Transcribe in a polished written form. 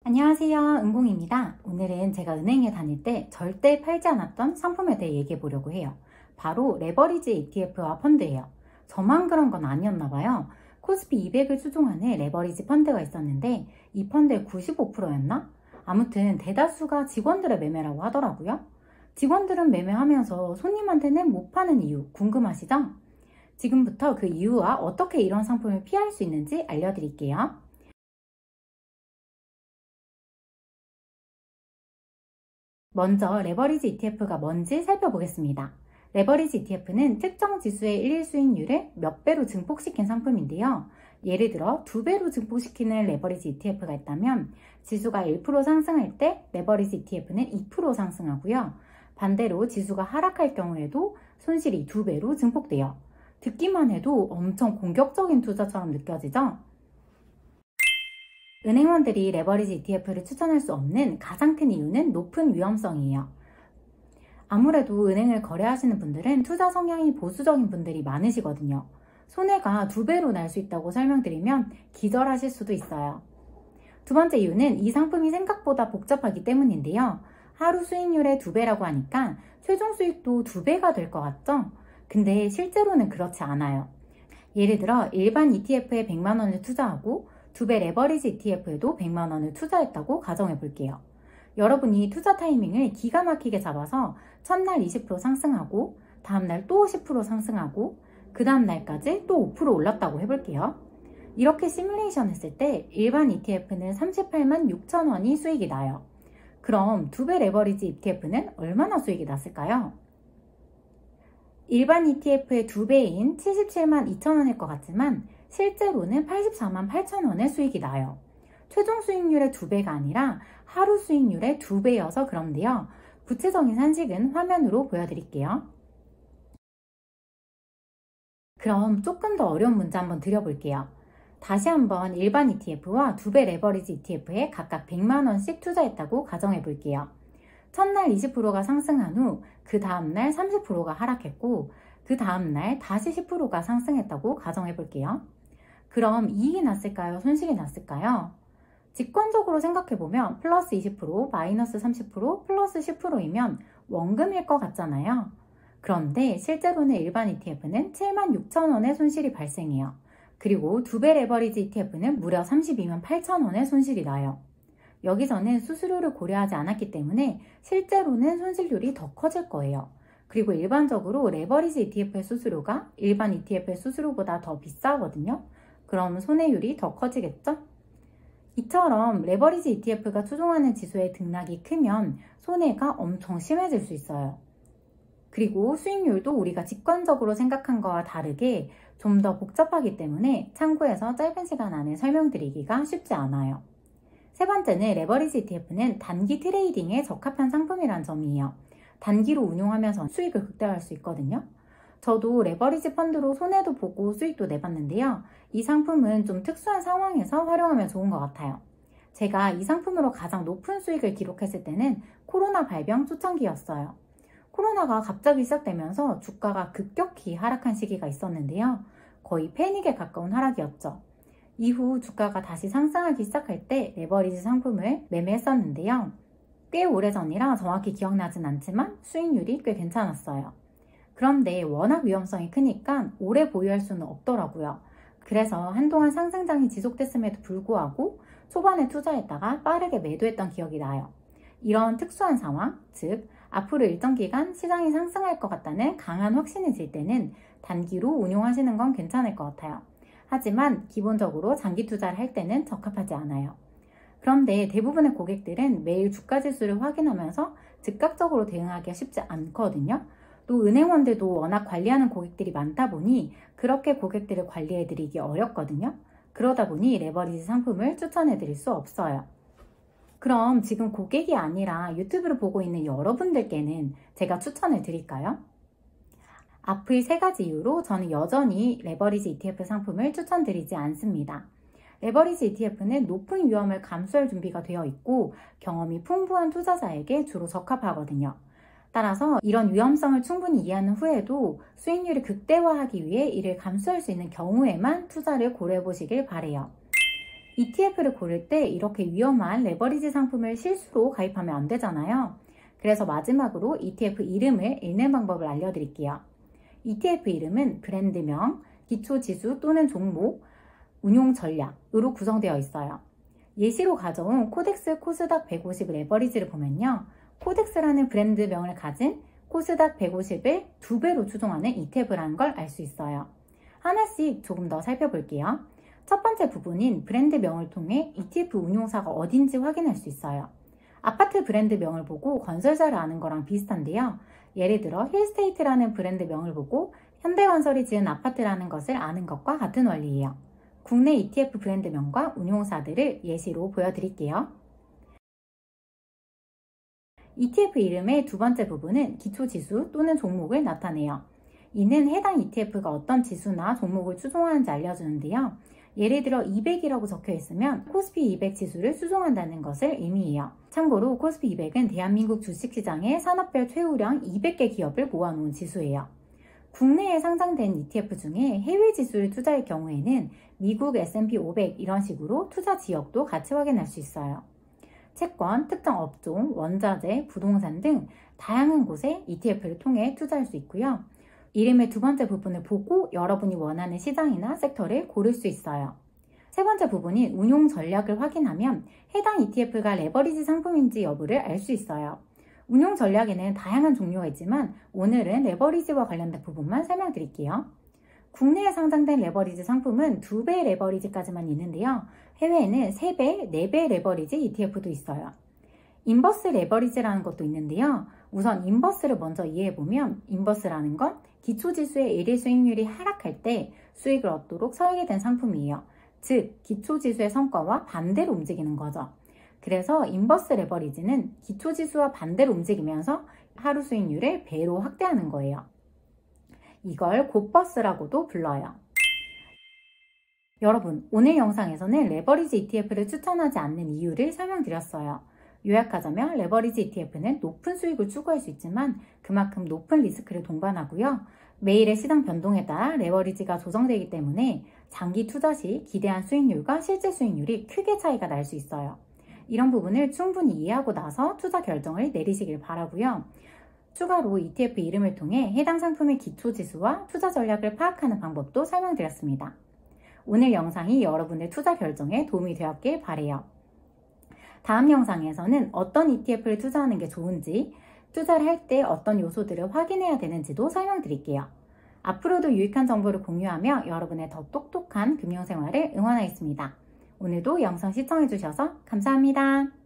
안녕하세요, 은공입니다. 오늘은 제가 은행에 다닐 때 절대 팔지 않았던 상품에 대해 얘기해 보려고 해요. 바로 레버리지 ETF와 펀드예요. 저만 그런 건 아니었나 봐요. 코스피 200을 추종하는 레버리지 펀드가 있었는데 이 펀드의 95%였나? 아무튼 대다수가 직원들의 매매라고 하더라고요. 직원들은 매매하면서 손님한테는 못 파는 이유 궁금하시죠? 지금부터 그 이유와 어떻게 이런 상품을 피할 수 있는지 알려드릴게요. 먼저 레버리지 ETF가 뭔지 살펴보겠습니다. 레버리지 ETF는 특정 지수의 일일 수익률을 몇 배로 증폭시킨 상품인데요. 예를 들어 2배로 증폭시키는 레버리지 ETF가 있다면 지수가 1% 상승할 때 레버리지 ETF는 2% 상승하고요. 반대로 지수가 하락할 경우에도 손실이 2배로 증폭돼요. 듣기만 해도 엄청 공격적인 투자처럼 느껴지죠? 은행원들이 레버리지 ETF를 추천할 수 없는 가장 큰 이유는 높은 위험성이에요. 아무래도 은행을 거래하시는 분들은 투자 성향이 보수적인 분들이 많으시거든요. 손해가 2배로 날 수 있다고 설명드리면 기절하실 수도 있어요. 두 번째 이유는 이 상품이 생각보다 복잡하기 때문인데요. 하루 수익률의 2배라고 하니까 최종 수익도 2배가 될 것 같죠? 근데 실제로는 그렇지 않아요. 예를 들어 일반 ETF에 100만 원을 투자하고 2배 레버리지 ETF에도 100만 원을 투자했다고 가정해 볼게요. 여러분이 투자 타이밍을 기가 막히게 잡아서 첫날 20% 상승하고 다음날 또 10% 상승하고 그 다음날까지 또 5% 올랐다고 해볼게요. 이렇게 시뮬레이션 했을 때 일반 ETF는 38만 6천 원이 수익이 나요. 그럼 2배 레버리지 ETF는 얼마나 수익이 났을까요? 일반 ETF의 2배인 77만 2천 원일 것 같지만 실제로는 84만 8천 원의 수익이 나요. 최종 수익률의 2배가 아니라 하루 수익률의 2배여서 그런데요. 구체적인 산식은 화면으로 보여드릴게요. 그럼 조금 더 어려운 문제 한번 드려볼게요. 다시 한번 일반 ETF와 2배 레버리지 ETF에 각각 100만 원씩 투자했다고 가정해 볼게요. 첫날 20%가 상승한 후 그 다음날 30%가 하락했고 그 다음날 다시 10%가 상승했다고 가정해 볼게요. 그럼 이익이 났을까요? 손실이 났을까요? 직관적으로 생각해보면 플러스 20%, 마이너스 30%, 플러스 10%이면 원금일 것 같잖아요. 그런데 실제로는 일반 ETF는 7만 6천 원의 손실이 발생해요. 그리고 2배 레버리지 ETF는 무려 32만 8천 원의 손실이 나요. 여기서는 수수료를 고려하지 않았기 때문에 실제로는 손실률이 더 커질 거예요. 그리고 일반적으로 레버리지 ETF의 수수료가 일반 ETF의 수수료보다 더 비싸거든요. 그럼 손해율이 더 커지겠죠? 이처럼 레버리지 ETF가 추종하는 지수의 등락이 크면 손해가 엄청 심해질 수 있어요. 그리고 수익률도 우리가 직관적으로 생각한 거와 다르게 좀 더 복잡하기 때문에 참고해서 짧은 시간 안에 설명드리기가 쉽지 않아요. 세 번째는 레버리지 ETF는 단기 트레이딩에 적합한 상품이란 점이에요. 단기로 운용하면서 수익을 극대화할 수 있거든요. 저도 레버리지 펀드로 손해도 보고 수익도 내봤는데요. 이 상품은 좀 특수한 상황에서 활용하면 좋은 것 같아요. 제가 이 상품으로 가장 높은 수익을 기록했을 때는 코로나 발병 초창기였어요. 코로나가 갑자기 시작되면서 주가가 급격히 하락한 시기가 있었는데요. 거의 패닉에 가까운 하락이었죠. 이후 주가가 다시 상승하기 시작할 때 레버리지 상품을 매매했었는데요. 꽤 오래전이라 정확히 기억나진 않지만 수익률이 꽤 괜찮았어요. 그런데 워낙 위험성이 크니까 오래 보유할 수는 없더라고요. 그래서 한동안 상승장이 지속됐음에도 불구하고 초반에 투자했다가 빠르게 매도했던 기억이 나요. 이런 특수한 상황, 즉 앞으로 일정 기간 시장이 상승할 것 같다는 강한 확신이 들 때는 단기로 운용하시는 건 괜찮을 것 같아요. 하지만 기본적으로 장기 투자를 할 때는 적합하지 않아요. 그런데 대부분의 고객들은 매일 주가 지수를 확인하면서 즉각적으로 대응하기가 쉽지 않거든요. 또 은행원들도 워낙 관리하는 고객들이 많다 보니 그렇게 고객들을 관리해드리기 어렵거든요. 그러다 보니 레버리지 상품을 추천해드릴 수 없어요. 그럼 지금 고객이 아니라 유튜브를 보고 있는 여러분들께는 제가 추천을 드릴까요? 앞의 세 가지 이유로 저는 여전히 레버리지 ETF 상품을 추천드리지 않습니다. 레버리지 ETF는 높은 위험을 감수할 준비가 되어 있고 경험이 풍부한 투자자에게 주로 적합하거든요. 따라서 이런 위험성을 충분히 이해하는 후에도 수익률을 극대화하기 위해 이를 감수할 수 있는 경우에만 투자를 고려해 보시길 바래요. ETF를 고를 때 이렇게 위험한 레버리지 상품을 실수로 가입하면 안 되잖아요. 그래서 마지막으로 ETF 이름을 읽는 방법을 알려드릴게요. ETF 이름은 브랜드명, 기초지수 또는 종목, 운용 전략으로 구성되어 있어요. 예시로 가져온 코덱스 코스닥 150 레버리지를 보면요. 코덱스라는 브랜드명을 가진 코스닥 150을 2배로 추종하는 ETF라는 걸 알 수 있어요. 하나씩 조금 더 살펴볼게요. 첫 번째 부분인 브랜드명을 통해 ETF 운용사가 어딘지 확인할 수 있어요. 아파트 브랜드명을 보고 건설사를 아는 거랑 비슷한데요. 예를 들어 힐스테이트라는 브랜드명을 보고 현대건설이 지은 아파트라는 것을 아는 것과 같은 원리예요. 국내 ETF 브랜드명과 운용사들을 예시로 보여드릴게요. ETF 이름의 두 번째 부분은 기초지수 또는 종목을 나타내요. 이는 해당 ETF가 어떤 지수나 종목을 추종하는지 알려주는데요. 예를 들어 200이라고 적혀 있으면 코스피 200 지수를 추종한다는 것을 의미해요. 참고로 코스피 200은 대한민국 주식시장의 산업별 최우량 200개 기업을 모아놓은 지수예요. 국내에 상장된 ETF 중에 해외 지수를 투자할 경우에는 미국 S&P 500 이런 식으로 투자 지역도 같이 확인할 수 있어요. 채권, 특정 업종, 원자재, 부동산 등 다양한 곳에 ETF를 통해 투자할 수 있고요. 이름의 두 번째 부분을 보고 여러분이 원하는 시장이나 섹터를 고를 수 있어요. 세 번째 부분인 운용 전략을 확인하면 해당 ETF가 레버리지 상품인지 여부를 알 수 있어요. 운용 전략에는 다양한 종류가 있지만 오늘은 레버리지와 관련된 부분만 설명드릴게요. 국내에 상장된 레버리지 상품은 2배 레버리지까지만 있는데요. 해외에는 3배, 4배 레버리지 ETF도 있어요. 인버스 레버리지라는 것도 있는데요. 우선 인버스를 먼저 이해해보면 인버스라는 건 기초지수의 일일 수익률이 하락할 때 수익을 얻도록 설계된 상품이에요. 즉, 기초지수의 성과와 반대로 움직이는 거죠. 그래서 인버스 레버리지는 기초지수와 반대로 움직이면서 하루 수익률을 배로 확대하는 거예요. 이걸 곧버스라고도 불러요. 여러분, 오늘 영상에서는 레버리지 ETF를 추천하지 않는 이유를 설명드렸어요. 요약하자면 레버리지 ETF는 높은 수익을 추구할 수 있지만 그만큼 높은 리스크를 동반하고요. 매일의 시장 변동에 따라 레버리지가 조정되기 때문에 장기 투자 시 기대한 수익률과 실제 수익률이 크게 차이가 날 수 있어요. 이런 부분을 충분히 이해하고 나서 투자 결정을 내리시길 바라고요. 추가로 ETF 이름을 통해 해당 상품의 기초지수와 투자 전략을 파악하는 방법도 설명드렸습니다. 오늘 영상이 여러분의 투자 결정에 도움이 되었길 바라요. 다음 영상에서는 어떤 ETF를 투자하는 게 좋은지, 투자를 할 때 어떤 요소들을 확인해야 되는지도 설명드릴게요. 앞으로도 유익한 정보를 공유하며 여러분의 더 똑똑한 금융생활을 응원하겠습니다. 오늘도 영상 시청해주셔서 감사합니다.